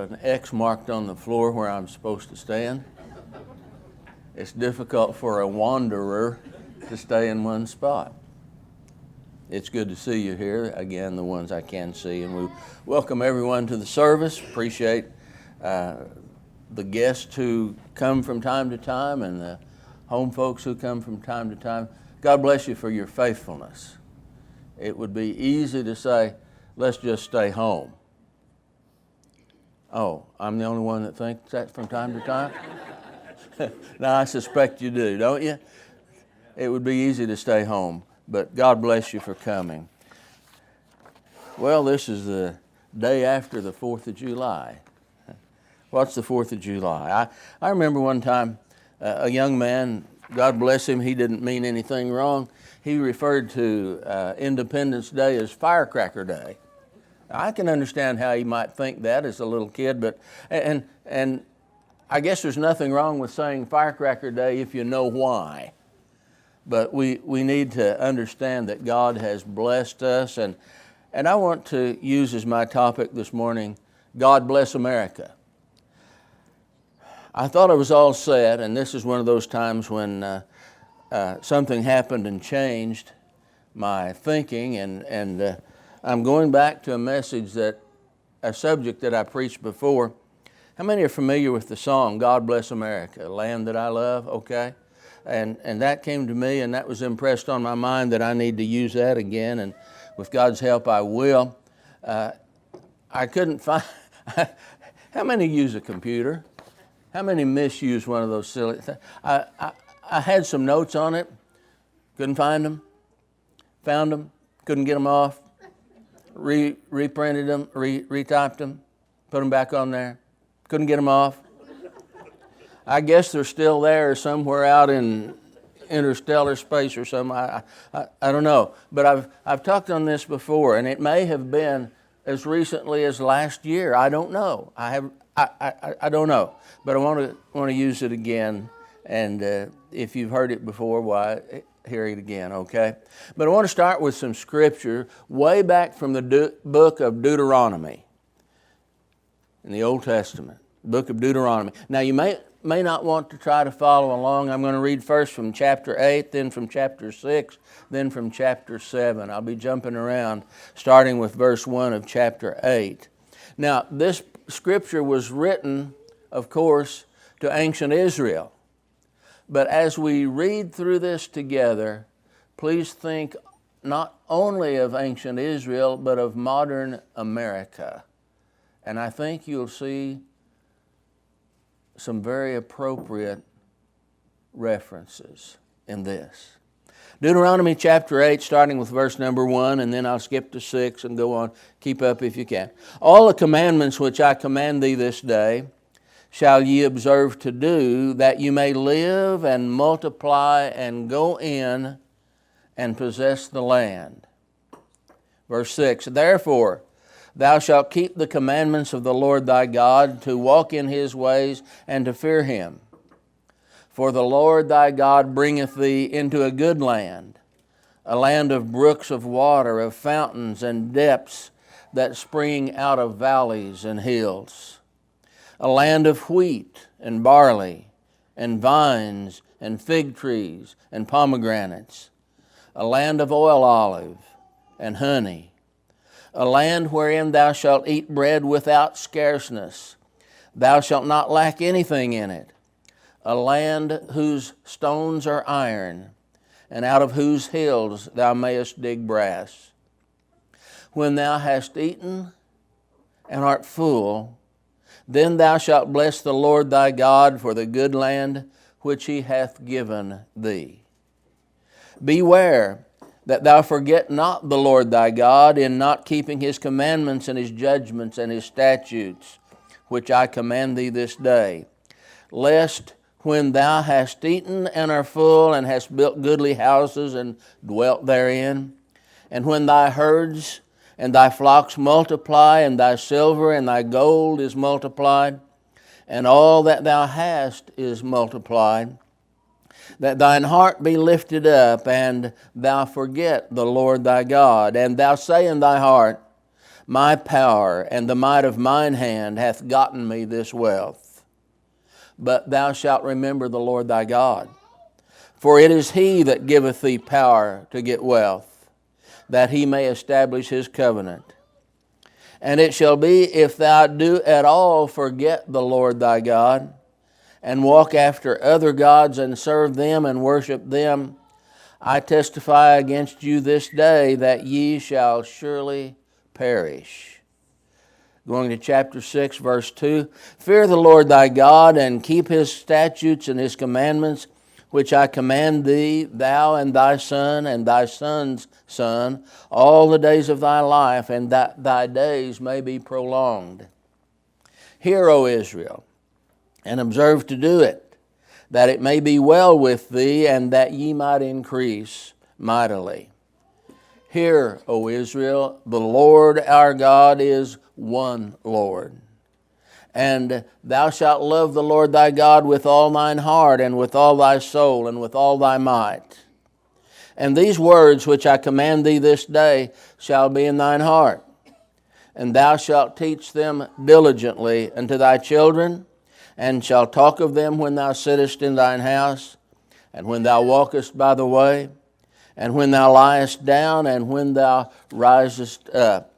an X marked on the floor where I'm supposed to stand. It's difficult for a wanderer to stay in one spot. It's good to see you here, again, the ones I can see, and we welcome everyone to the service. Appreciate the guests who come from time to time and the home folks who come from time to time. God bless you for your faithfulness. It would be easy to say, let's just stay home. Oh, I'm the only one that thinks that from time to time? Now, I suspect you do, don't you? It would be easy to stay home, but God bless you for coming. Well, this is the day after the 4th of July. What's the 4th of July? I remember one time a young man, God bless him, he didn't mean anything wrong. He referred to Independence Day as Firecracker Day. I can understand how he might think that as a little kid, but and I guess there's nothing wrong with saying Firecracker Day if you know why. But we need to understand that God has blessed us, and I want to use as my topic this morning, God bless America. I thought I was all set, and this is one of those times when something happened and changed my thinking, and I'm going back to a subject that I preached before. How many are familiar with the song, God Bless America, Land That I Love, okay? And that came to me, and that was impressed on my mind that I need to use that again, and with God's help I will. I couldn't find, how many use a computer? How many misuse one of those silly things? I had some notes on it, couldn't find them, found them, couldn't get them off, reprinted them, retyped them, put them back on there, couldn't get them off. I guess they're still there somewhere out in interstellar space or something. I don't know. But I've talked on this before, and it may have been as recently as last year. I don't know. I don't know. But I want to use it again. And if you've heard it before, why, hear it again, okay? But I want to start with some scripture way back from the book of Deuteronomy in the Old Testament, book of Deuteronomy. Now, you may not want to try to follow along. I'm going to read first from chapter 8, then from chapter 6, then from chapter 7. I'll be jumping around, starting with verse 1 of chapter 8. Now, this scripture was written, of course, to ancient Israel. But as we read through this together, please think not only of ancient Israel, but of modern America. And I think you'll see some very appropriate references in this. Deuteronomy chapter 8, starting with verse number 1, and then I'll skip to 6 and go on. Keep up if you can. All the commandments which I command thee this day shall ye observe to do, that you may live and multiply and go in and possess the land. Verse 6, therefore thou shalt keep the commandments of the Lord thy God, to walk in his ways and to fear him. For the Lord thy God bringeth thee into a good land, a land of brooks of water, of fountains and depths that spring out of valleys and hills, a land of wheat and barley and vines and fig trees and pomegranates, a land of oil olive and honey, a land wherein thou shalt eat bread without scarceness. Thou shalt not lack anything in it. A land whose stones are iron, and out of whose hills thou mayest dig brass. When thou hast eaten and art full, then thou shalt bless the Lord thy God for the good land which he hath given thee. Beware that thou forget not the Lord thy God in not keeping his commandments and his judgments and his statutes, which I command thee this day, lest when thou hast eaten and are full, and hast built goodly houses and dwelt therein, and when thy herds and thy flocks multiply, and thy silver and thy gold is multiplied, and all that thou hast is multiplied, that thine heart be lifted up, and thou forget the Lord thy God, and thou say in thy heart, My power and the might of mine hand hath gotten me this wealth. But thou shalt remember the Lord thy God. For it is He that giveth thee power to get wealth, that He may establish His covenant. And it shall be, if thou do at all forget the Lord thy God, and walk after other gods, and serve them, and worship them, I testify against you this day that ye shall surely perish. Going to chapter 6, verse 2. Fear the Lord thy God, and keep His statutes and His commandments, which I command thee, thou and thy son and thy son's son, all the days of thy life, and that thy days may be prolonged. Hear, O Israel, and observe to do it, that it may be well with thee, and that ye might increase mightily. Hear, O Israel, the Lord our God is one Lord. And thou shalt love the Lord thy God with all thine heart, and with all thy soul, and with all thy might. And these words which I command thee this day shall be in thine heart. And thou shalt teach them diligently unto thy children, and shalt talk of them when thou sittest in thine house, and when thou walkest by the way, and when thou liest down, and when thou risest up.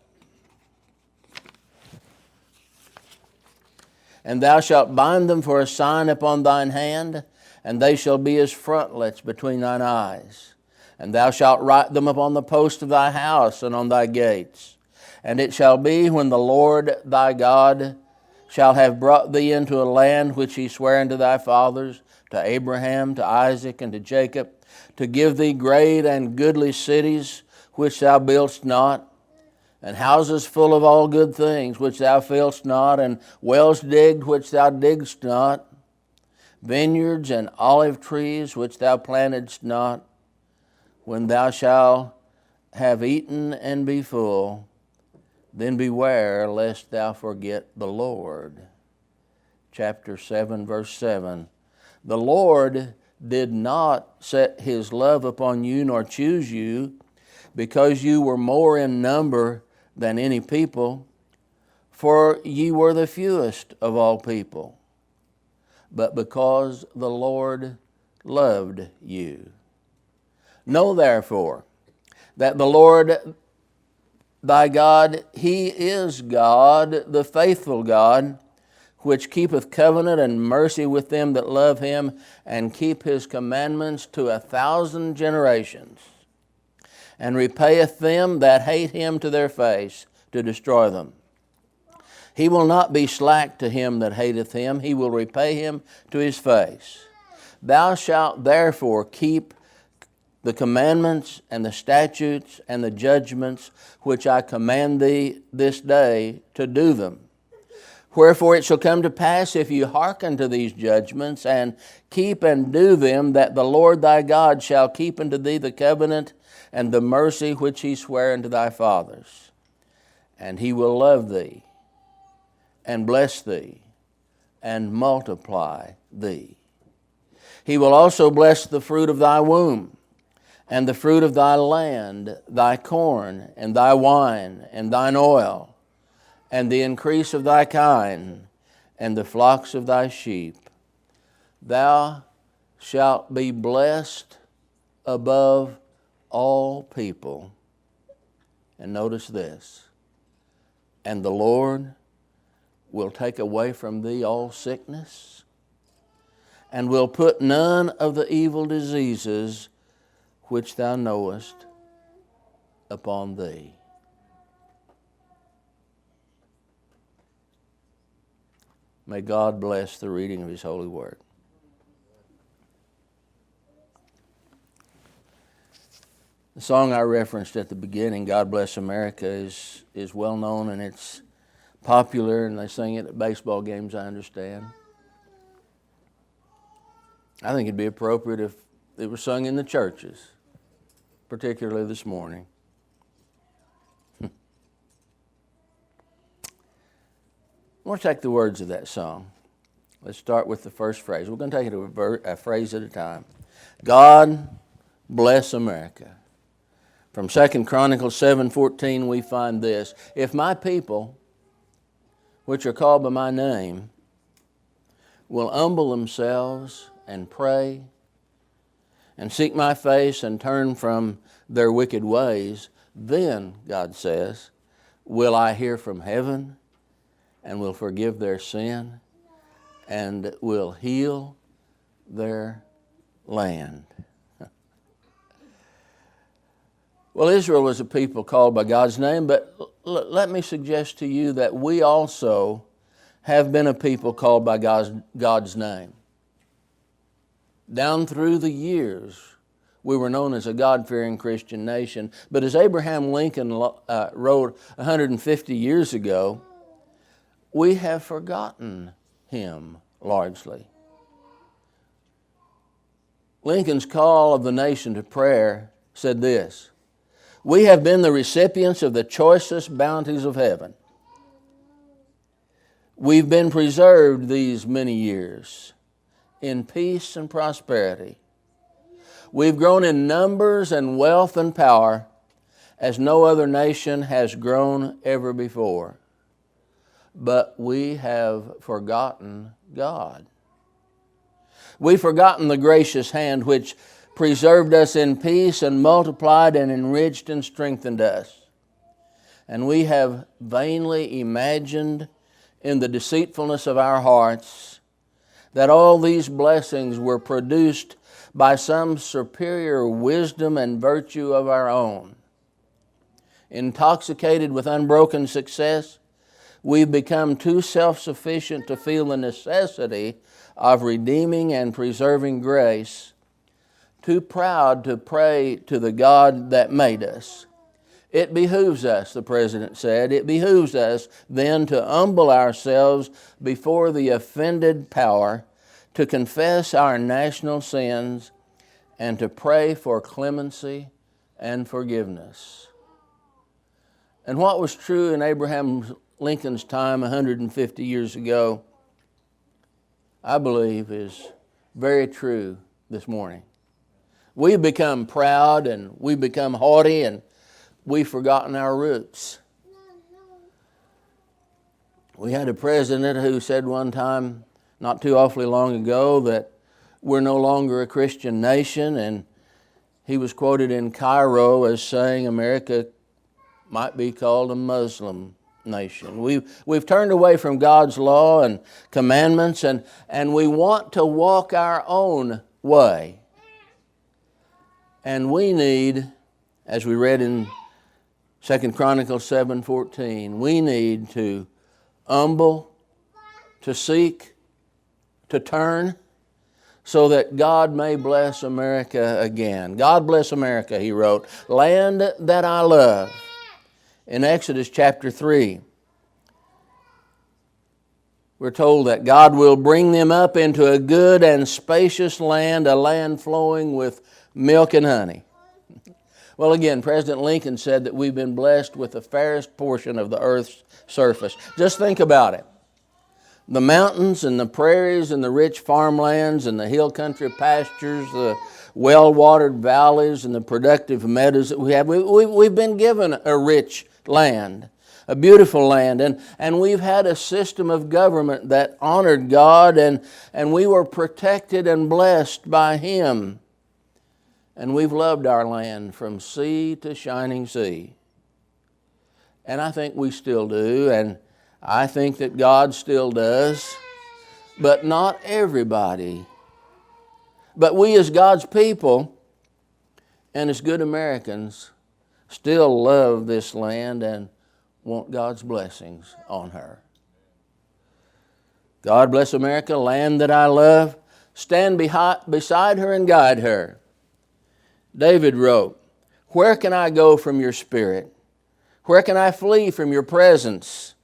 And thou shalt bind them for a sign upon thine hand, and they shall be as frontlets between thine eyes. And thou shalt write them upon the post of thy house and on thy gates. And it shall be, when the Lord thy God shall have brought thee into a land which He sware unto thy fathers, to Abraham, to Isaac, and to Jacob, to give thee great and goodly cities, which thou buildest not, and houses full of all good things, which thou fillest not, and wells digged, which thou diggedst not, vineyards and olive trees, which thou plantedst not. When thou shalt have eaten and be full, then beware lest thou forget the Lord. Chapter 7, verse 7. The Lord did not set His love upon you, nor choose you, because you were more in number than any people, for ye were the fewest of all people, but because the Lord loved you. Know therefore that the Lord thy God, He is God, the faithful God, which keepeth covenant and mercy with them that love Him, and keep His commandments to 1,000 generations, and repayeth them that hate Him to their face, to destroy them. He will not be slack to him that hateth Him, He will repay him to his face. Thou shalt therefore keep the commandments and the statutes and the judgments which I command thee this day to do them. Wherefore it shall come to pass, if you hearken to these judgments, and keep and do them, that the Lord thy God shall keep unto thee the covenant and the mercy which He sware unto thy fathers. And He will love thee, and bless thee, and multiply thee. He will also bless the fruit of thy womb, and the fruit of thy land, thy corn, and thy wine, and thine oil, and the increase of thy kine, and the flocks of thy sheep. Thou shalt be blessed above all people. And notice this, and the Lord will take away from thee all sickness, and will put none of the evil diseases which thou knowest upon thee. May God bless the reading of His holy word. The song I referenced at the beginning, God Bless America, is well known, and it's popular, and they sing it at baseball games, I understand. I think it'd be appropriate if it was sung in the churches, particularly this morning. I want to take the words of that song. Let's start with the first phrase. We're going to take it a phrase at a time. God bless America. From 2 Chronicles 7:14 we find this: if my people, which are called by my name, will humble themselves and pray and seek my face and turn from their wicked ways, then, God says, will I hear from heaven and will forgive their sin and will heal their land. Well, Israel was a people called by God's name, but let me suggest to you that we also have been a people called by God's name. Down through the years, we were known as a God-fearing Christian nation, but as Abraham Lincoln wrote 150 years ago, we have forgotten him largely. Lincoln's call of the nation to prayer said this: we have been the recipients of the choicest bounties of heaven. We've been preserved these many years in peace and prosperity. We've grown in numbers and wealth and power as no other nation has grown ever before. But we have forgotten God. We've forgotten the gracious hand which preserved us in peace and multiplied and enriched and strengthened us. And we have vainly imagined in the deceitfulness of our hearts that all these blessings were produced by some superior wisdom and virtue of our own. Intoxicated with unbroken success, we've become too self-sufficient to feel the necessity of redeeming and preserving grace, too proud to pray to the God that made us. It behooves us, the President said, it behooves us then to humble ourselves before the offended power, to confess our national sins, and to pray for clemency and forgiveness. And what was true in Abraham Lincoln's time 150 years ago, I believe is very true this morning. We've become proud and we've become haughty and we've forgotten our roots. We had a president who said one time, not too awfully long ago, that we're no longer a Christian nation, and he was quoted in Cairo as saying America might be called a Muslim nation. We've turned away from God's law and commandments, and we want to walk our own way. And we need, as we read in 2 Chronicles 7:14, we need to humble, to seek, to turn, so that God may bless America again. God bless America, he wrote, land that I love. In Exodus chapter 3, we're told that God will bring them up into a good and spacious land, a land flowing with milk and honey. Well, again, President Lincoln said that we've been blessed with the fairest portion of the earth's surface. Just think about it. The mountains and the prairies and the rich farmlands and the hill country pastures, the well-watered valleys and the productive meadows that we have. We've been given a rich land, a beautiful land, and we've had a system of government that honored God, and we were protected and blessed by Him. And we've loved our land from sea to shining sea. And I think we still do, and I think that God still does, but not everybody. But we as God's people and as good Americans still love this land and want God's blessings on her. God bless America, land that I love. Stand beside her and guide her. David wrote, where can I go from your spirit? Where can I flee from your presence?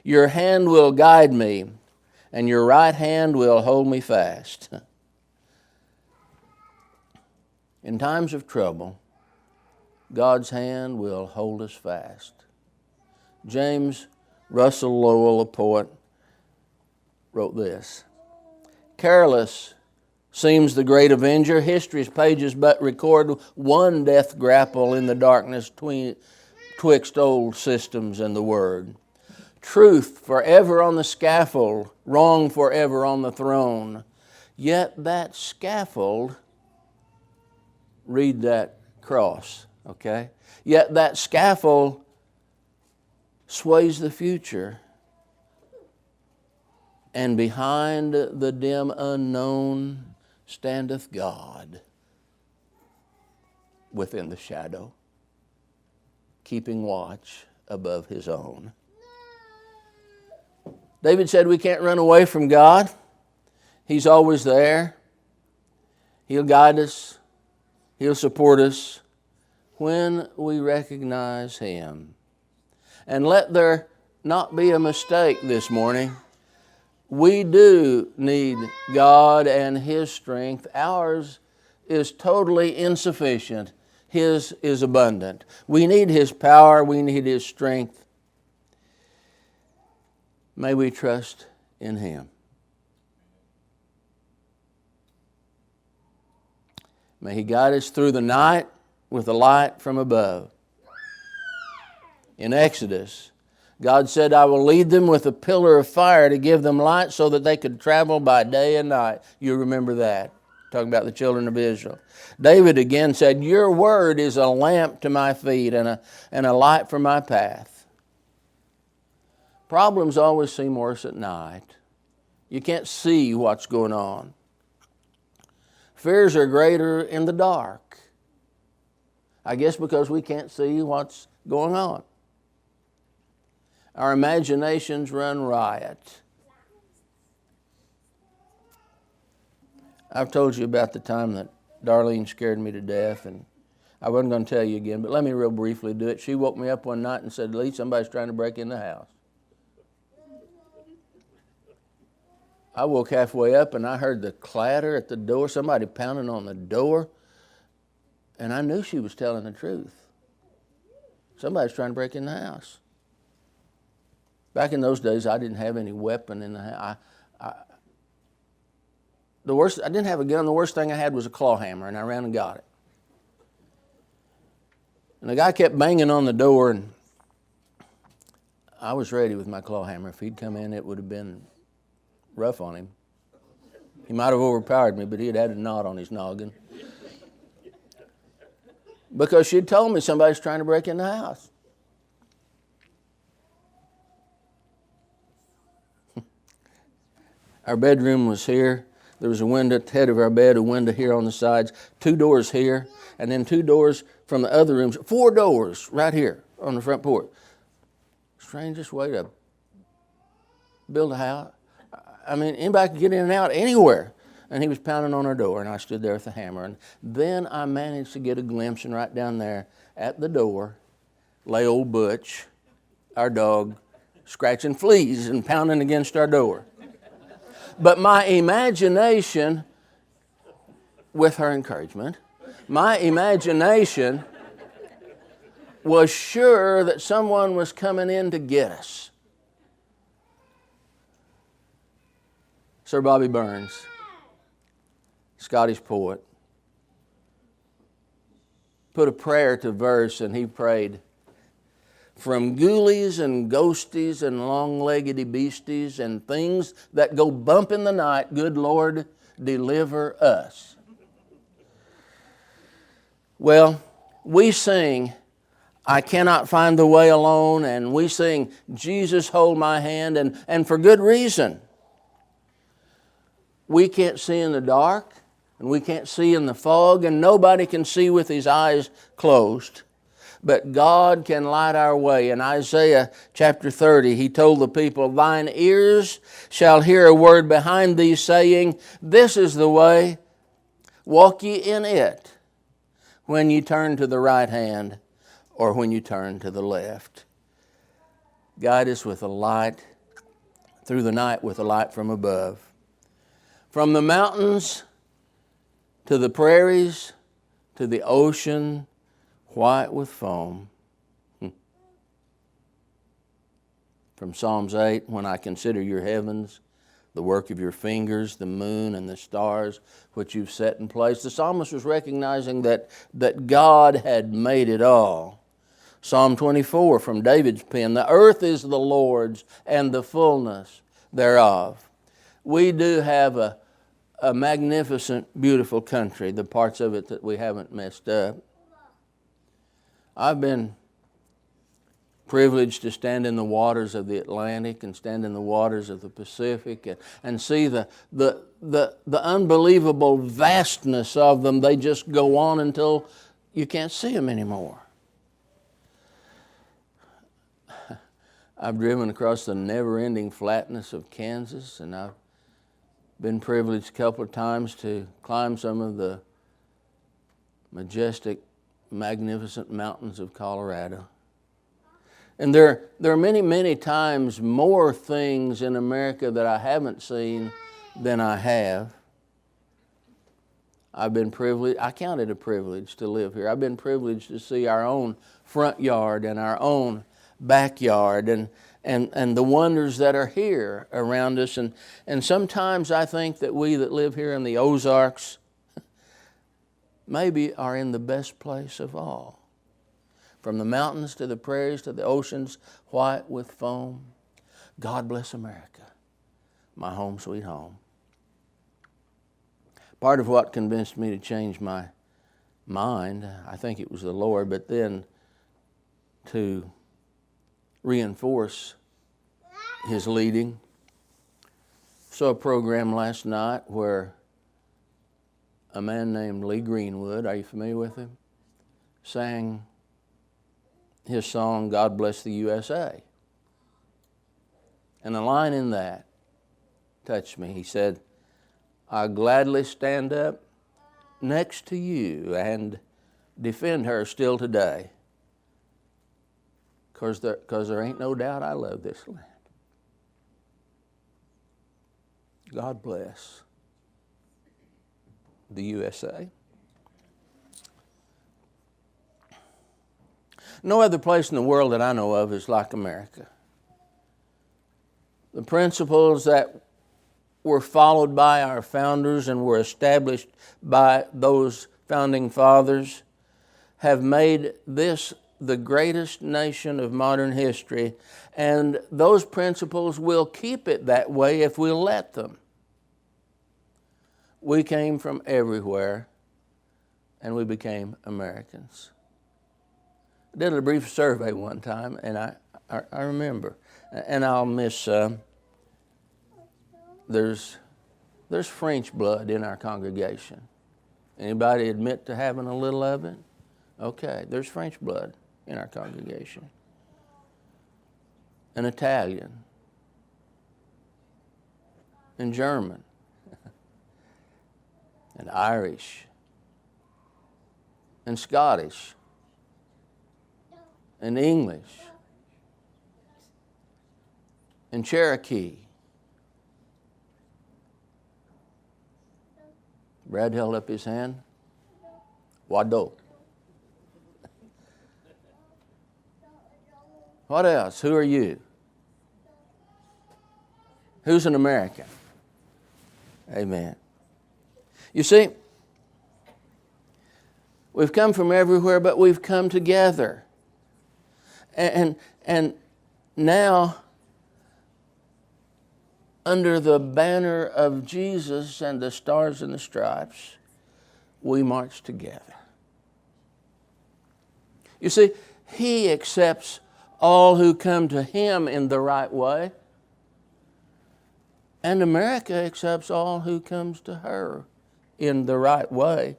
Your hand will guide me, and your right hand will hold me fast. In times of trouble, God's hand will hold us fast. James Russell Lowell, a poet, wrote this: careless seems the great avenger. History's pages but record one death grapple in the darkness twixt old systems and the Word. Truth forever on the scaffold, wrong forever on the throne. Yet that scaffold, read that cross, okay? Yet that scaffold sways the future. And behind the dim unknown standeth God within the shadow, keeping watch above His own. David said we can't run away from God. He's always there. He'll guide us. He'll support us when we recognize Him. And let there not be a mistake this morning. We do need God and His strength. Ours is totally insufficient. His is abundant. We need His power. We need His strength. May we trust in Him. May He guide us through the night with a light from above. In Exodus, God said, I will lead them with a pillar of fire to give them light so that they could travel by day and night. You remember that. Talking about the children of Israel. David again said, your word is a lamp to my feet and a light for my path. Problems always seem worse at night. You can't see what's going on. Fears are greater in the dark. I guess because we can't see what's going on. Our imaginations run riot. I've told you about the time that Darlene scared me to death, and I wasn't going to tell you again, but let me real briefly do it. She woke me up one night and said, Lee, somebody's trying to break in the house. I woke halfway up and I heard the clatter at the door, somebody pounding on the door, and I knew she was telling the truth. Somebody's trying to break in the house. Back in those days, I didn't have any weapon in the house. I didn't have a gun. The worst thing I had was a claw hammer, and I ran and got it. And the guy kept banging on the door, and I was ready with my claw hammer. If he'd come in, it would have been rough on him. He might have overpowered me, but he'd had a knot on his noggin. Because she'd told me somebody's trying to break in the house. Our bedroom was here. There was a window at the head of our bed, a window here on the sides, 2 doors here, and then 2 doors from the other rooms. 4 doors right here on the front porch. Strangest way to build a house. I mean, anybody could get in and out anywhere. And he was pounding on our door, and I stood there with the hammer. And then I managed to get a glimpse, and right down there at the door lay old Butch, our dog, scratching fleas and pounding against our door. But my imagination, with her encouragement, my imagination was sure that someone was coming in to get us. Sir Bobby Burns, Scottish poet, put a prayer to verse, and he prayed, from ghoulies and ghosties and long-leggedy beasties and things that go bump in the night, good Lord, deliver us. Well, we sing, I cannot find the way alone, and we sing, Jesus, hold my hand, and for good reason. We can't see in the dark, and we can't see in the fog, and nobody can see with his eyes closed. But God can light our way. In Isaiah chapter 30, He told the people, thine ears shall hear a word behind thee saying, this is the way, walk ye in it, when ye turn to the right hand or when you turn to the left. Guide us with a light through the night with a light from above. From the mountains to the prairies to the ocean, white with foam. From Psalms 8, when I consider your heavens, the work of your fingers, the moon and the stars, which you've set in place. The psalmist was recognizing that God had made it all. Psalm 24 from David's pen, the earth is the Lord's and the fullness thereof. We do have a magnificent, beautiful country, the parts of it that we haven't messed up. I've been privileged to stand in the waters of the Atlantic and stand in the waters of the Pacific and see the unbelievable vastness of them. They just go on until you can't see them anymore. I've driven across the never-ending flatness of Kansas, and I've been privileged a couple of times to climb some of the majestic, magnificent mountains of Colorado. And there are many, many times more things in America that I haven't seen than I have. I've been privileged, I count it a privilege to live here. I've been privileged to see our own front yard and our own backyard and the wonders that are here around us. And sometimes I think that we that live here in the Ozarks maybe are in the best place of all. From the mountains to the prairies to the oceans white with foam. God bless America, my home sweet home. Part of what convinced me to change my mind, I think it was the Lord, but then to reinforce His leading. Saw a program last night where a man named Lee Greenwood, are you familiar with him? Sang his song, God Bless the USA. And a line in that touched me. He said, I'll gladly stand up next to you and defend her still today, because there ain't no doubt I love this land. God bless the USA. No other place in the world that I know of is like America. The principles that were followed by our founders and were established by those founding fathers have made this the greatest nation of modern history, and those principles will keep it that way if we'll let them. We came from everywhere, and we became Americans. I did a brief survey one time, and I remember, and I'll miss there's French blood in our congregation. Anybody admit to having a little of it? Okay, there's French blood in our congregation. And Italian. And German. And Irish. And Scottish. And English. And Cherokee. Brad held up his hand. Wado. What else? Who are you? Who's an American? Amen. You see, we've come from everywhere, but we've come together. And now, under the banner of Jesus and the stars and the stripes, we march together. You see, He accepts all who come to Him in the right way, and America accepts all who comes to her in the right way.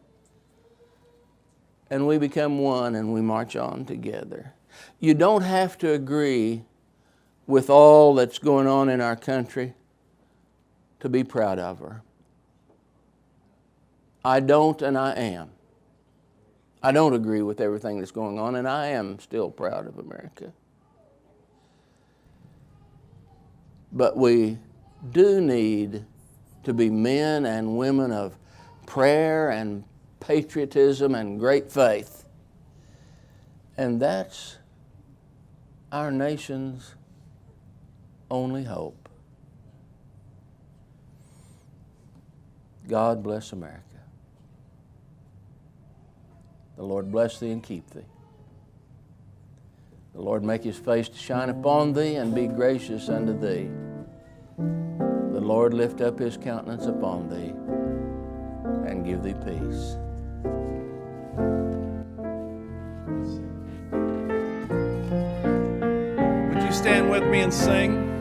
And we become one and we march on together. You don't have to agree with all that's going on in our country to be proud of her. I don't, and I am. I don't agree with everything that's going on, and I am still proud of America. But we do need to be men and women of prayer and patriotism and great faith. And that's our nation's only hope. God bless America. The Lord bless thee and keep thee. The Lord make his face to shine upon thee and be gracious unto thee. The Lord lift up his countenance upon thee and give thee peace. Would you stand with me and sing?